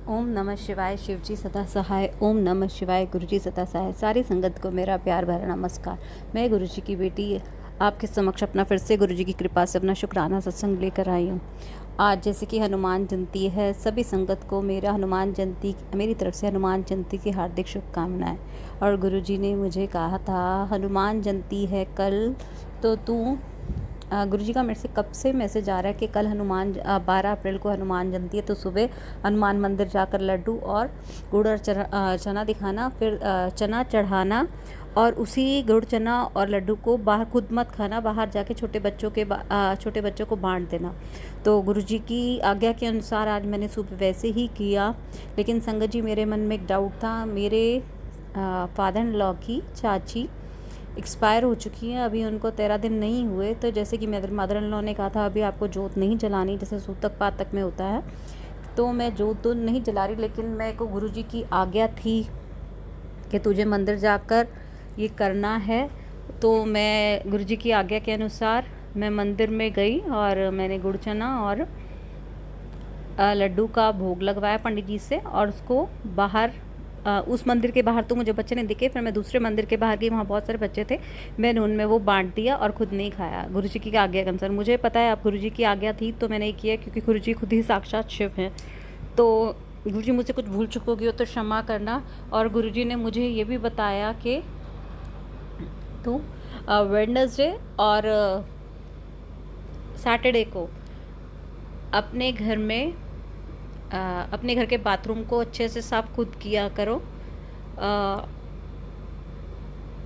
ओम नमः शिवाय। शिव जी सदा सहाय। ओम नमः शिवाय। गुरु जी सदा सहाय। सारी संगत को मेरा प्यार भरा नमस्कार। मैं गुरु जी की बेटी आपके समक्ष अपना फिर से गुरु जी की कृपा से अपना शुक्राना सत्संग लेकर आई हूँ। आज जैसे कि हनुमान जयंती है, सभी संगत को मेरा हनुमान जयंती मेरी तरफ से हनुमान जयंती की हार्दिक शुभकामनाएं। और गुरु जी ने मुझे कहा था हनुमान जयंती है कल, तो तू गुरुजी का मेरे से कब से मैसेज आ रहा है कि कल 12 अप्रैल को हनुमान जयंती है, तो सुबह हनुमान मंदिर जाकर लड्डू और गुड़ और चना दिखाना, फिर चना चढ़ाना और उसी गुड़ चना और लड्डू को बाहर खुद मत खाना, बाहर जाके छोटे बच्चों को बांट देना। तो गुरुजी की आज्ञा के अनुसार आज मैंने सुबह वैसे ही किया। लेकिन संगत जी, मेरे मन में एक डाउट था। मेरे फादर इन लॉ की चाची एक्सपायर हो चुकी हैं, अभी उनको 13 दिन नहीं हुए। तो जैसे कि मेरे मदर इन लॉ ने कहा था अभी आपको जोत नहीं जलानी, जैसे सूतक पातक में होता है, तो मैं जोत तो नहीं जला रही। लेकिन मेरे को गुरुजी की आज्ञा थी कि तुझे मंदिर जाकर ये करना है। तो मैं गुरुजी की आज्ञा के अनुसार मैं मंदिर में गई और मैंने गुड़ चना और लड्डू का भोग लगवाया पंडित जी से, और उसको बाहर उस मंदिर के बाहर तो मुझे बच्चे नहीं दिखे। फिर मैं दूसरे मंदिर के बाहर गई, वहाँ बहुत सारे बच्चे थे, मैंने उनमें वो बांट दिया और खुद नहीं खाया। गुरुजी की आज्ञा के अनुसार मुझे पता है अब गुरुजी की आज्ञा थी तो मैंने ये किया, क्योंकि गुरुजी खुद ही साक्षात शिव हैं। तो गुरुजी मुझसे कुछ भूल चुकोगी हो तो क्षमा करना। और गुरुजी ने मुझे ये भी बताया कि तू वेडनेसडे और सैटरडे को अपने घर में अपने घर के बाथरूम को अच्छे से साफ खुद किया करो।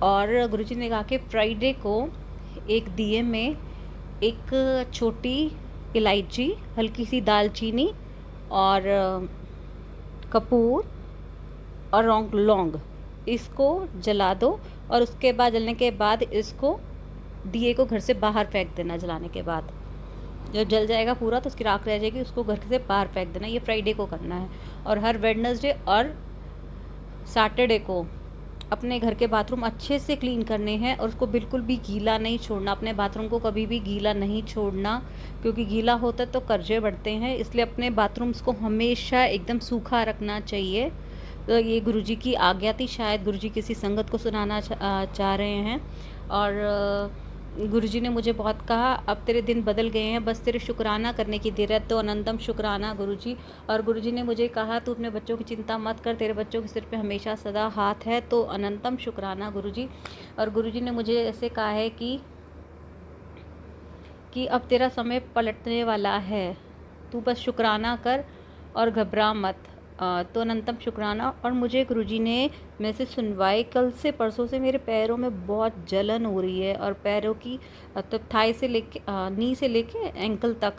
और गुरुजी ने कहा कि फ्राइडे को एक दिए में एक छोटी इलायची, हल्की सी दालचीनी और कपूर और लौंग इसको जला दो, और उसके बाद जलने के बाद इसको दिए को घर से बाहर फेंक देना। जलाने के बाद जब जल जाएगा पूरा तो उसकी राख रह जाएगी, उसको घर से बाहर फेंक देना। ये फ्राइडे को करना है। और हर वेडनेसडे और सैटरडे को अपने घर के बाथरूम अच्छे से क्लीन करने हैं, और उसको बिल्कुल भी गीला नहीं छोड़ना। अपने बाथरूम को कभी भी गीला नहीं छोड़ना, क्योंकि गीला होता है तो कर्जे बढ़ते हैं। इसलिए अपने बाथरूम्स को हमेशा एकदम सूखा रखना चाहिए। तो ये गुरुजी की आज्ञा थी, शायद गुरुजी किसी संगत को सुनाना चाह रहे हैं। और गुरुजी ने मुझे बहुत कहा अब तेरे दिन बदल गए हैं, बस तेरे शुक्राना करने की देर है। तो अनंतम शुक्राना गुरुजी। और गुरुजी ने मुझे कहा तू अपने बच्चों की चिंता मत कर, तेरे बच्चों के सिर पे हमेशा सदा हाथ है। तो अनंतम शुक्राना गुरुजी। और गुरुजी ने मुझे ऐसे कहा है कि अब तेरा समय पलटने वाला है, तू बस शुक्राना कर और घबरा मत। तो अनंतम शुक्राना। और मुझे गुरुजी ने मैसेज सुनवाए। कल से परसों से मेरे पैरों में बहुत जलन हो रही है, और पैरों की तो थाई से लेके नी से लेके एंकल तक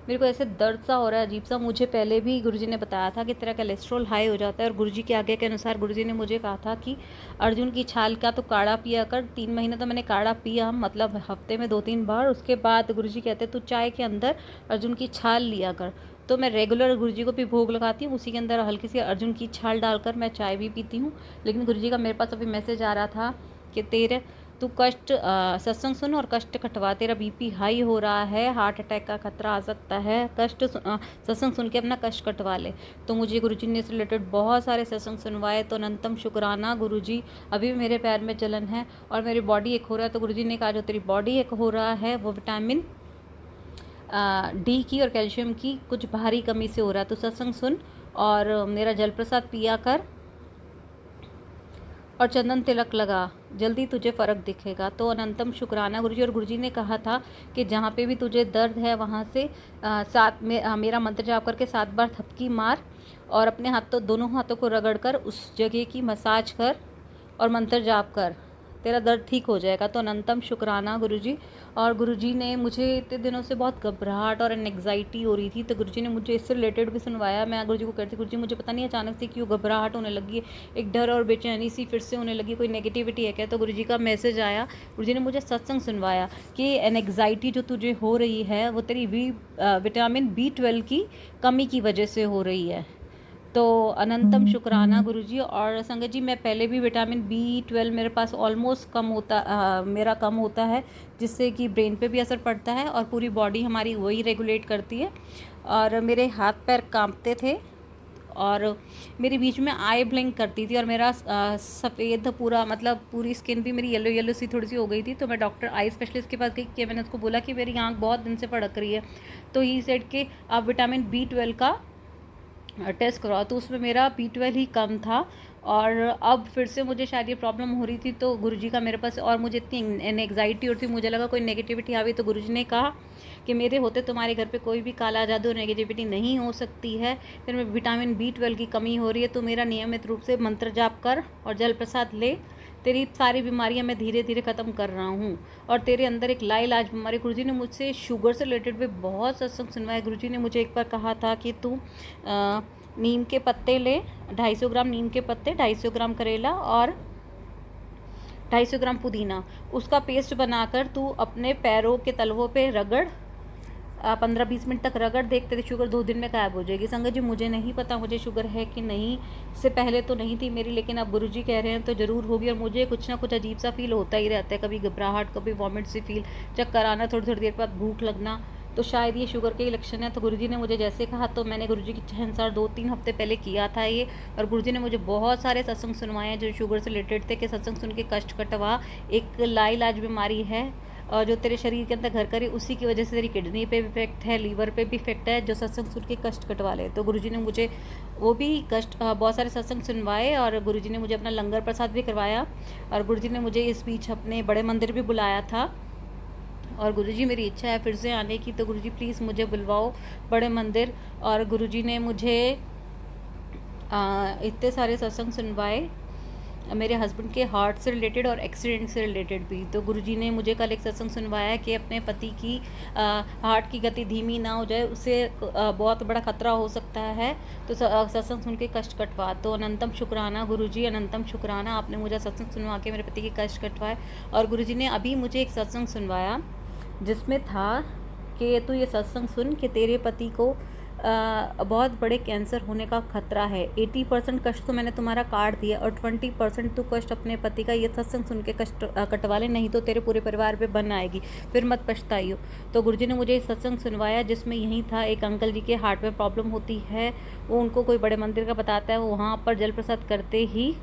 मेरे को ऐसे दर्द सा हो रहा है, अजीब सा। मुझे पहले भी गुरुजी ने बताया था कि तेरा कोलेस्ट्रॉल हाई हो जाता है। और गुरुजी की आज्ञा के अनुसार गुरुजी ने मुझे कहा था कि अर्जुन की छाल का तो काढ़ा पिया कर। 3 महीने तो मैंने काढ़ा पिया, मतलब हफ्ते में 2-3 बार। उसके बाद गुरुजी कहते तू चाय के अंदर अर्जुन की छाल लिया कर। तो मैं रेगुलर गुरुजी को भी भोग लगाती हूँ, उसी के अंदर हल्की सी अर्जुन की छाल डालकर मैं चाय भी पीती हूँ। लेकिन गुरुजी का मेरे पास अभी मैसेज आ रहा था कि तू सत्संग सुन और कष्ट कटवा, तेरा बीपी हाई हो रहा है, हार्ट अटैक का खतरा आ सकता है, सत्संग सुन के अपना कष्ट कटवा ले। तो मुझे गुरुजी ने इससे रिलेटेड बहुत सारे सत्संग सुनवाए। तो अनंतम शुक्राना गुरुजी। अभी भी मेरे पैर में जलन है और मेरी बॉडी एक हो रहा है। तो गुरुजी ने कहा जो तेरी बॉडी एक हो रहा है वो विटामिन डी की और कैल्शियम की कुछ भारी कमी से हो रहा है। तो सत्संग सुन और मेरा जल प्रसाद पिया कर और चंदन तिलक लगा, जल्दी तुझे फ़र्क दिखेगा। तो अनंतम शुक्राना गुरुजी। और गुरुजी ने कहा था कि जहाँ पे भी तुझे दर्द है वहाँ से मेरा मंत्र जाप करके 7 बार थपकी मार, और अपने दोनों हाथों को रगड़ कर उस जगह की मसाज कर और मंत्र जाप कर, तेरा दर्द ठीक हो जाएगा। तो अनंतम शुक्राना गुरुजी। और गुरुजी ने मुझे इतने दिनों से बहुत घबराहट और एंग्जाइटी हो रही थी, तो गुरुजी ने मुझे इससे रिलेटेड भी सुनवाया। मैं गुरुजी को कहती गुरुजी मुझे पता नहीं अचानक से क्यों घबराहट होने लगी है, एक डर और बेचैनी सी फिर से होने लगी, कोई नेगेटिविटी है क्या। तो गुरुजी का मैसेज आया, गुरुजी ने मुझे सत्संग सुनवाया कि एंग्जाइटी जो तुझे हो रही है वो तेरी विटामिन B12 की कमी की वजह से हो रही है। तो अनंतम शुक्राना गुरुजी। और संगत जी, मैं पहले भी विटामिन B12 मेरे पास ऑलमोस्ट मेरा कम होता है, जिससे कि ब्रेन पे भी असर पड़ता है और पूरी बॉडी हमारी वही रेगुलेट करती है। और मेरे हाथ पैर कांपते थे और मेरे बीच में आई ब्लिंक करती थी और मेरा सफ़ेद पूरा मतलब पूरी स्किन भी मेरी येलो येलो सी थोड़ी सी हो गई थी। तो मैं डॉक्टर आई स्पेशलिस्ट के पास गई कि मैंने उसको बोला कि मेरी आँख बहुत दिन से फड़क रही है। तो ही सेड कि आप विटामिन B12 का टेस्ट करवाओ। तो उसमें मेरा B12 ही कम था और अब फिर से मुझे शायद ये प्रॉब्लम हो रही थी। तो गुरुजी का मेरे पास, और मुझे इतनी एंग्जाइटी और थी, मुझे लगा कोई नेगेटिविटी आ गई। तो गुरुजी ने कहा कि मेरे होते तुम्हारे घर पे कोई भी काला जादू और नेगेटिविटी नहीं हो सकती है। फिर मैं विटामिन B12 की कमी हो रही है, तो मेरा नियमित रूप से मंत्र जाप कर और जल प्रसाद ले, तेरी सारी बीमारियां मैं धीरे धीरे ख़त्म कर रहा हूँ। और तेरे अंदर एक लाइलाज बीमारी, गुरुजी ने मुझसे शुगर से रिलेटेड भी बहुत सत्संग सुनवाया। गुरुजी ने मुझे एक बार कहा था कि तू नीम के पत्ते ले, 250 ग्राम नीम के पत्ते, 250 ग्राम करेला और 250 ग्राम पुदीना, उसका पेस्ट बनाकर तू अपने पैरों के तलवों पे रगड़, 15-20 मिनट तक रगड़, देख तेरी शुगर 2 दिन में गायब हो जाएगी। संगत जी, मुझे नहीं पता मुझे शुगर है कि नहीं, इससे पहले तो नहीं थी मेरी, लेकिन अब गुरुजी कह रहे हैं तो ज़रूर होगी। और मुझे कुछ ना कुछ अजीब सा फील होता ही रहता है, कभी घबराहट, कभी वॉमिट सी फील, चक्कर आना, थोड़ी थोड़ी देर बाद भूख लगना, तो शायद ये शुगर के ही लक्षण है। तो गुरुजी ने मुझे जैसे कहा, तो मैंने गुरुजी की अनुसार 2-3 हफ्ते पहले किया था ये। और गुरुजी ने मुझे बहुत सारे सत्संग सुनवाए हैं जो शुगर से रिलेटेड थे, कि सत्संग सुन के कष्ट कटवा, एक लाइलाज बीमारी है और जो तेरे शरीर के अंदर घर करे, उसी की वजह से तेरी किडनी पे भी इफेक्ट है, लीवर पे भी इफेक्ट है, जो सत्संग सुन के कष्ट कटवा ले। तो गुरुजी ने मुझे वो भी कष्ट बहुत सारे सत्संग सुनवाए और गुरुजी ने मुझे अपना लंगर प्रसाद भी करवाया। और गुरुजी ने मुझे इस बीच अपने बड़े मंदिर भी बुलाया था। और गुरुजी, मेरी इच्छा है फिर से आने की, तो गुरुजी प्लीज़ मुझे बुलवाओ बड़े मंदिर। और गुरुजी ने मुझे इतने सारे सत्संग सुनवाए मेरे हस्बैंड के हार्ट से रिलेटेड और एक्सीडेंट से रिलेटेड भी। तो गुरुजी ने मुझे कल एक सत्संग सुनवाया कि अपने पति की हार्ट की गति धीमी ना हो जाए, उससे बहुत बड़ा खतरा हो सकता है। तो सत्संग सुन के कष्ट कटवा। तो अनंतम शुक्राना गुरुजी, अनंतम शुक्राना, आपने मुझे सत्संग सुनवा के मेरे पति के कष्ट कटवाए। और गुरुजी ने अभी मुझे एक सत्संग सुनवाया जिसमें था कि तू ये सत्संग सुन कि तेरे पति को बहुत बड़े कैंसर होने का खतरा है। 80% कष्ट तो मैंने तुम्हारा काट दिया और 20% तो कष्ट अपने पति का ये सत्संग सुन के कष्ट कटवा ले, नहीं तो तेरे पूरे परिवार पे बन आएगी, फिर मत पछताइयो। तो गुरुजी ने मुझे सत्संग सुनवाया जिसमें यही था, एक अंकल जी के हार्ट में प्रॉब्लम होती है, वो उनको कोई बड़े मंदिर का बताता है, वो वहाँ पर जल प्रसाद करते ही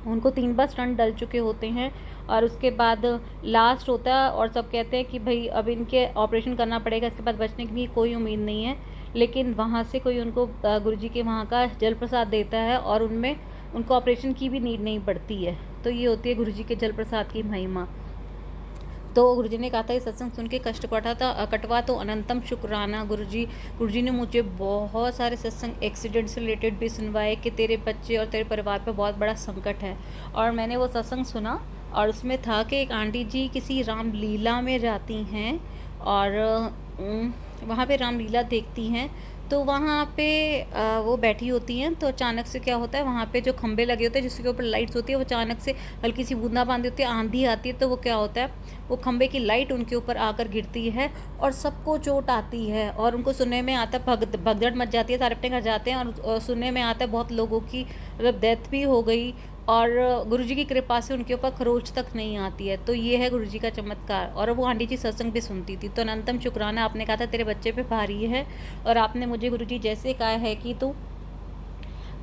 उनको 3 बार स्टंट डल चुके होते हैं और उसके बाद लास्ट होता है और सब कहते हैं कि भाई अब इनके ऑपरेशन करना पड़ेगा, इसके बाद बचने की कोई उम्मीद नहीं है। लेकिन वहाँ से कोई उनको गुरुजी के वहाँ का जल प्रसाद देता है और उनमें उनको ऑपरेशन की भी नीड नहीं पड़ती है। तो ये होती है गुरुजी के जल प्रसाद की महिमा। तो गुरुजी ने कहा था ये सत्संग सुन के कष्ट कटवा तो अनंतम शुक्राना गुरुजी। गुरुजी ने मुझे बहुत सारे सत्संग एक्सीडेंट से रिलेटेड भी सुनवाए कि तेरे बच्चे और तेरे परिवार पे बहुत बड़ा संकट है। और मैंने वो सत्संग सुना और उसमें था कि एक आंटी जी किसी रामलीला में जाती हैं और वहाँ पे रामलीला देखती हैं। तो वहाँ पे वो बैठी होती हैं, तो अचानक से क्या होता है, वहाँ पे जो खंभे लगे होते हैं जिसके ऊपर लाइट्स होती है, वो अचानक से हल्की सी बूंदाबांदी होती है, आंधी आती है, तो वो क्या होता है, वो खंभे की लाइट उनके ऊपर आकर गिरती है और सबको चोट आती है। और उनको सुनने में आता है, भगदड़ मच जाती है, सारे अपने घर जाते हैं और सुनने में आता है बहुत लोगों की मतलब डेथ भी हो गई और गुरुजी की कृपा से उनके ऊपर खरोच तक नहीं आती है। तो ये है गुरुजी का चमत्कार। और वो आंटी जी सत्संग भी सुनती थी। तो अनंतम शुक्राना, आपने कहा था तेरे बच्चे पे भारी है और आपने मुझे गुरुजी जैसे कहा है कि तू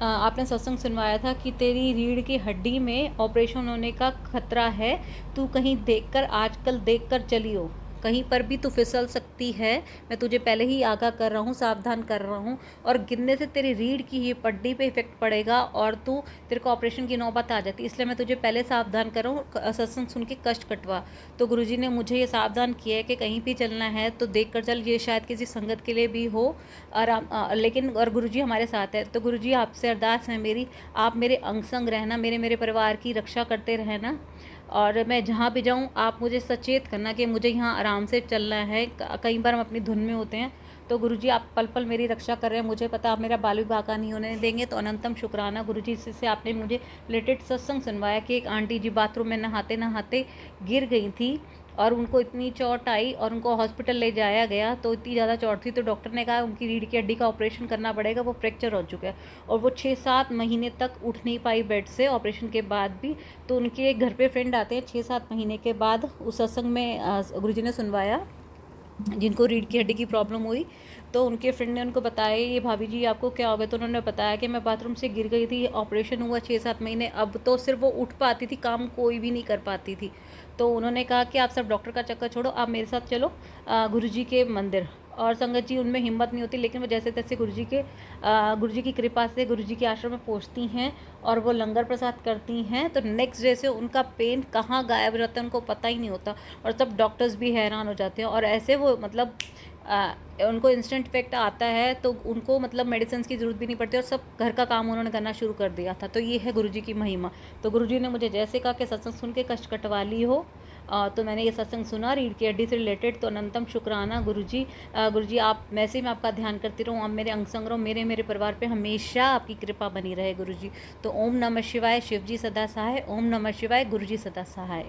आपने सत्संग सुनवाया था कि तेरी रीढ़ की हड्डी में ऑपरेशन होने का खतरा है, तू कहीं देखकर आजकल देखकर चलियो, कहीं पर भी तू फिसल सकती है, मैं तुझे पहले ही आगाह कर रहा हूँ, सावधान कर रहा हूँ। और गिरने से तेरी रीढ़ की ही पट्टी पे इफेक्ट पड़ेगा और तेरे को ऑपरेशन की नौबत आ जाती, इसलिए मैं तुझे पहले सावधान कर रहा हूँ, सत्संग सुन के कष्ट कटवा। तो गुरुजी ने मुझे ये सावधान किया है कि कहीं भी चलना है तो देख कर चल, ये शायद किसी संगत के लिए भी हो आराम, लेकिन और गुरुजी हमारे साथ है। तो गुरुजी आपसे अरदास है मेरी, आप मेरे अंग संग रहना, मेरे परिवार की रक्षा करते रहना और मैं जहाँ भी जाऊँ आप मुझे सचेत करना कि मुझे यहाँ आराम से चलना है। कई बार हम अपनी धुन में होते हैं, तो गुरुजी आप पल पल मेरी रक्षा कर रहे हैं, मुझे पता आप मेरा बाल भी बाका नहीं होने देंगे। तो अनंतम शुक्राना गुरुजी, इससे आपने मुझे रिलेटेड सत्संग सुनवाया कि एक आंटी जी बाथरूम में नहाते नहाते गिर गई थी और उनको इतनी चोट आई और उनको हॉस्पिटल ले जाया गया, तो इतनी ज़्यादा चोट थी तो डॉक्टर ने कहा उनकी रीढ़ की हड्डी का ऑपरेशन करना पड़ेगा, वो फ्रैक्चर हो चुका है और वो 6-7 महीने तक उठ नहीं पाई बेड से ऑपरेशन के बाद भी। तो उनके घर पे फ्रेंड आते हैं 6-7 महीने के बाद, उस सत्संग में गुरुजी ने सुनवाया जिनको रीढ़ की हड्डी की प्रॉब्लम हुई, तो उनके फ्रेंड ने उनको बताया, ये भाभी जी आपको क्या हो गया? तो उन्होंने बताया कि मैं बाथरूम से गिर गई थी, ऑपरेशन हुआ 6-7 महीने, अब तो सिर्फ वो उठ पाती थी, काम कोई भी नहीं कर पाती थी। तो उन्होंने कहा कि आप सब डॉक्टर का चक्कर छोड़ो, आप मेरे साथ चलो गुरुजी के मंदिर। और संगत जी उनमें हिम्मत नहीं होती, लेकिन वो जैसे तैसे गुरुजी की कृपा से गुरुजी के आश्रम में पहुंचती हैं और वो लंगर प्रसाद करती हैं। तो नेक्स्ट डे से उनका पेन कहाँ गायब हो जाता है उनको पता ही नहीं होता, और सब डॉक्टर्स भी हैरान हो जाते हैं। और ऐसे वो मतलब उनको इंस्टेंट इफेक्ट आता है, तो उनको मतलब मेडिसिन की ज़रूरत भी नहीं पड़ती, और सब घर का काम उन्होंने करना शुरू कर दिया था। तो ये है गुरुजी की महिमा। तो गुरुजी ने मुझे जैसे कहा कि सत्संग सुन के कष्ट कटवा ली हो, तो मैंने ये सत्संग सुना रीढ़ की हड्डी से रिलेटेड। तो अनंतम शुक्राना गुरुजी, आप वैसे ही मैं आपका ध्यान करती रहूँ, आप मेरे अंग संग रहो, मेरे परिवार पे हमेशा आपकी कृपा बनी रहे गुरुजी। तो ओम नमः शिवाय, शिव जी सदा सहाय। ओम नमः शिवाय, गुरुजी सदा सहाय।